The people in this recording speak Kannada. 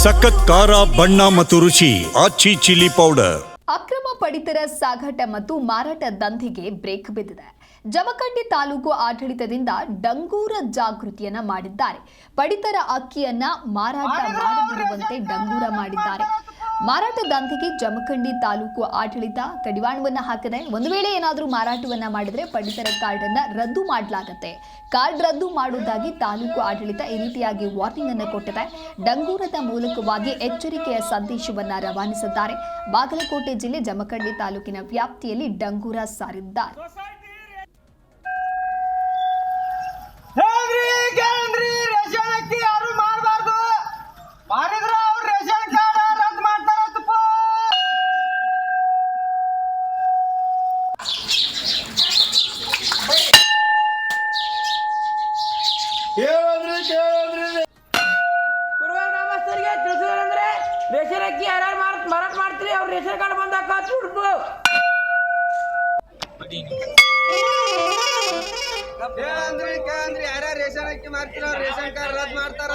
ಸಖತ್ ಖಾರ ಬಣ್ಣ ಮತ್ತು ರುಚಿ ಆಚಿ ಚಿಲ್ಲಿ ಪೌಡರ್. ಅಕ್ರಮ ಪಡಿತರ ಸಾಗಾಟ ಮತ್ತು ಮಾರಾಟ ದಂಧೆಗೆ ಬ್ರೇಕ್ ಬಿದ್ದಿದೆ. ಜಮಖಂಡಿ ತಾಲೂಕು ಆಡಳಿತದಿಂದ ಡಂಗೂರ ಜಾಗೃತಿಯನ್ನ ಮಾಡಿದ್ದಾರೆ. ಪಡಿತರ ಅಕ್ಕಿಯನ್ನ ಮಾರಾಟ ಮಾಡದಿರುವಂತೆ ಡಂಗೂರ ಮಾಡಿದ್ದಾರೆ. ಮಾರಾಟ ದಂಧೆಗೆ ಜಮಖಂಡಿ ತಾಲೂಕು ಆಡಳಿತ ಕಡಿವಾಣವನ್ನ ಹಾಕಿದೆ. ಒಂದು ವೇಳೆ ಏನಾದರೂ ಮಾರಾಟವನ್ನ ಮಾಡಿದ್ರೆ ಪಡಿತರ ಕಾರ್ಡ್ ಅನ್ನ ರದ್ದು ಮಾಡಲಾಗುತ್ತೆ. ಕಾರ್ಡ್ ರದ್ದು ಮಾಡುವುದಾಗಿ ತಾಲೂಕು ಆಡಳಿತ ಈ ರೀತಿಯಾಗಿ ವಾರ್ನಿಂಗ್ ಅನ್ನು ಕೊಟ್ಟಿದೆ. ಡಂಗೂರದ ಮೂಲಕವಾಗಿ ಎಚ್ಚರಿಕೆಯ ಸಂದೇಶವನ್ನ ರವಾನಿಸಿದ್ದಾರೆ. ಬಾಗಲಕೋಟೆ ಜಿಲ್ಲೆ ಜಮಖಂಡಿ ತಾಲೂಕಿನ ವ್ಯಾಪ್ತಿಯಲ್ಲಿ ಡಂಗೂರ ಸಾರಿದ್ದಾರೆ. ರೇಷನ್ ಅಕ್ಕಿ ಯಾರು ಮಾರಾಟ ಮಾಡ್ತೀರಿ ಅವ್ರು ರೇಷನ್ ಕಾರ್ಡ್ ಬಂದ ಯಾರ ರೇಷನ್ ಅಕ್ಕಿ ಮಾಡ್ತೀರ ರೇಷನ್ ಕಾರ್ಡ್ ರದ್ದು ಮಾಡ್ತಾರ.